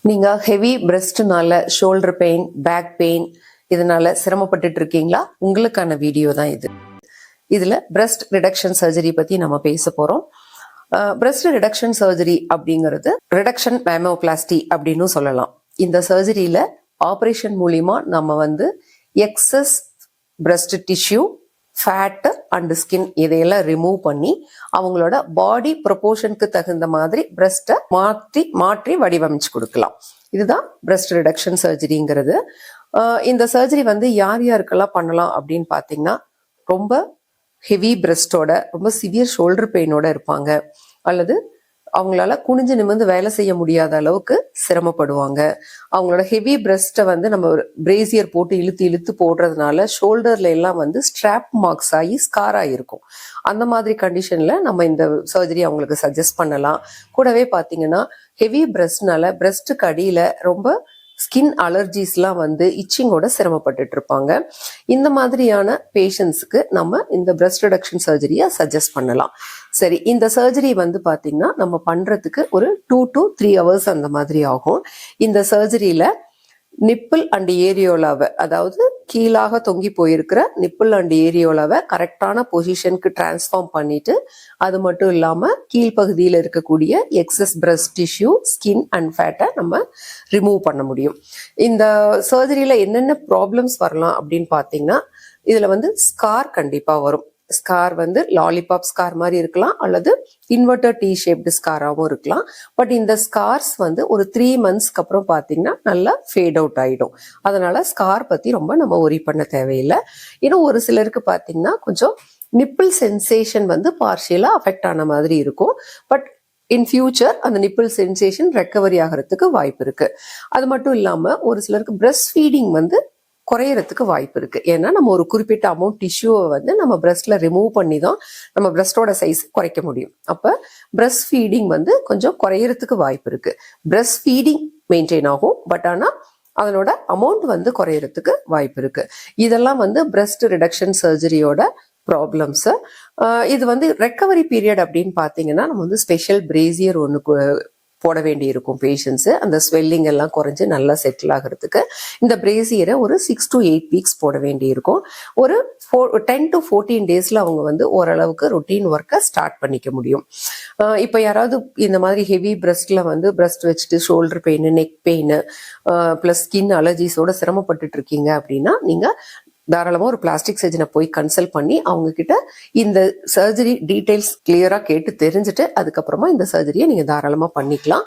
நீங்க ஹெவி பிரஸ்ட்னால shoulder pain, back pain இதனால சிரமப்பட்டுட்டு இருக்கீங்களா? உங்களுக்கான வீடியோ தான் இது. இதுல பிரஸ்ட் ரிடக்ஷன் சர்ஜரி பத்தி நம்ம பேச போறோம். பிரஸ்ட் ரிடக்ஷன் சர்ஜரி அப்படிங்கிறது ரிடக்ஷன் மேமோபிளாஸ்டி அப்படின்னு சொல்லலாம். இந்த சர்ஜரியில ஆபரேஷன் மூலியமா நம்ம excess breast tissue, fat and skin இதையெல்லாம் ரிமூவ் பண்ணி அவங்களோட பாடி ப்ரொபோர்ஷனுக்கு தகுந்த மாதிரி பிரஸ்ட்டை மாற்றி வடிவமைச்சு கொடுக்கலாம். இதுதான் பிரஸ்ட் ரிடக்ஷன் சர்ஜரிங்கிறது. இந்த சர்ஜரி யார் யாருக்கெல்லாம் பண்ணலாம் அப்படின்னு பார்த்தீங்கன்னா, ரொம்ப ஹெவி பிரஸ்டோட, ரொம்ப சிவியர் ஷோல்டர் பெயினோட இருப்பாங்க, அல்லது அவங்களால குனிஞ்சு நிமிர்ந்து வேலை செய்ய முடியாத அளவுக்கு சிரமப்படுவாங்க. அவங்களோட ஹெவி பிரஸ்ட்டை நம்ம பிரேசியர் போட்டு இழுத்து இழுத்து போடுறதுனால ஷோல்டர்ல எல்லாம் ஸ்ட்ராப் மார்க்ஸ் ஆகி ஸ்கார் ஆகிருக்கும். அந்த மாதிரி கண்டிஷன்ல நம்ம இந்த சர்ஜரி அவங்களுக்கு சஜஸ்ட் பண்ணலாம். கூடவே பார்த்தீங்கன்னா, ஹெவி பிரஸ்ட்னால பிரஸ்ட்டுக்கு அடியில ரொம்ப ஸ்கின் அலர்ஜிஸ்லாம் இச்சிங்கோட சிரமப்பட்டுட்டு இருப்பாங்க. இந்த மாதிரியான பேஷண்ட்ஸுக்கு நம்ம இந்த பிரஸ்ட் ரிடக்ஷன் சர்ஜரியை சஜஸ்ட் பண்ணலாம். சரி, இந்த சர்ஜரி பார்த்தீங்கன்னா நம்ம பண்றதுக்கு ஒரு 2 to 3 hours அந்த மாதிரி ஆகும். இந்த சர்ஜரியில நிப்பிள் அண்ட் ஏரியோலாவை, அதாவது கீழாக தொங்கி போயிருக்கிற நிப்பிள் அண்ட் ஏரியோலாவை கரெக்டான பொசிஷனுக்கு டிரான்ஸ்ஃபார்ம் பண்ணிட்டு, அது மட்டும் இல்லாம கீழ்ப்பகுதியில் இருக்கக்கூடிய excess breast tissue, skin and ஃபேட்டை நம்ம ரிமூவ் பண்ண முடியும். இந்த சர்ஜரியில என்னென்ன ப்ராப்ளம்ஸ் வரலாம் அப்படின்னு பார்த்தீங்கன்னா, இதுல ஸ்கார் கண்டிப்பா வரும். ஸ்கார் லாலிபாப் ஸ்கார் மாதிரி இருக்கலாம், அல்லது இன்வெர்டர் டி ஷேப்டு ஸ்காராகவும் இருக்கலாம். பட் இந்த ஸ்கார்ஸ் ஒரு 3 monthsக்கு அப்புறம் பார்த்தீங்கன்னா நல்லா ஃபேட் அவுட் ஆயிடும். அதனால ஸ்கார் பத்தி ரொம்ப நம்ம ஒரி பண்ண தேவையில்லை. இன்னும் ஒரு சிலருக்கு பார்த்தீங்கன்னா கொஞ்சம் நிப்பிள் சென்சேஷன் பார்ஷியலா அஃபெக்ட் ஆன மாதிரி இருக்கும். பட் இன் ஃபியூச்சர் அந்த நிப்பிள் சென்சேஷன் ரெக்கவரி ஆகிறதுக்கு வாய்ப்பு இருக்கு. அது மட்டும் இல்லாம ஒரு சிலருக்கு பிரஸ்ட் ஃபீடிங் குறையறதுக்கு வாய்ப்பு இருக்கு. ஏன்னா நம்ம ஒரு குறிப்பிட்ட அமௌண்ட் டிஷ்யூவை நம்ம பிரஸ்ட்ல ரிமூவ் பண்ணி தான் நம்ம பிரஸ்டோட சைஸ் குறைக்க முடியும். அப்ப பிரஸ்ட் ஃபீடிங் கொஞ்சம் குறையறதுக்கு வாய்ப்பு இருக்கு. பிரஸ்ட் ஃபீடிங் மெயின்டைன் ஆகும், பட் ஆனா அதனோட அமௌண்ட் குறையறதுக்கு வாய்ப்பு இருக்கு. இதெல்லாம் பிரஸ்ட் ரிடக்ஷன் சர்ஜரியோட ப்ராப்ளம்ஸ். இது ரெக்கவரி பீரியட் அப்படின்னு பார்த்தீங்கன்னா, நம்ம ஸ்பெஷல் பிரேசியர் ஒன்று போட வேண்டி இருக்கும் பேஷண்ட்ஸு. அந்த ஸ்வெல்லிங் எல்லாம் குறைஞ்சு நல்லா செட்டில் ஆகிறதுக்கு இந்த பிரேசியரை ஒரு 6 to 8 weeks போட வேண்டி இருக்கும். ஒரு 10 to 14 daysல அவங்க ஓரளவுக்கு ரொட்டீன் ஒர்க்கை ஸ்டார்ட் பண்ணிக்க முடியும். இப்போ யாராவது இந்த மாதிரி ஹெவி பிரஸ்ட்ல பிரஸ்ட் வச்சுட்டு shoulder pain, neck pain plus skin அலர்ஜிஸோட சிரமப்பட்டுட்டு இருக்கீங்க அப்படின்னா, நீங்க தாராளமாக ஒரு பிளாஸ்டிக் சர்ஜனை போய் கன்சல்ட் பண்ணி அவங்க கிட்ட இந்த சர்ஜரி டீட்டெயில்ஸ் கிளியரா கேட்டு தெரிஞ்சுட்டு அதுக்கப்புறமா இந்த சர்ஜரியை நீங்க தாராளமா பண்ணிக்கலாம்.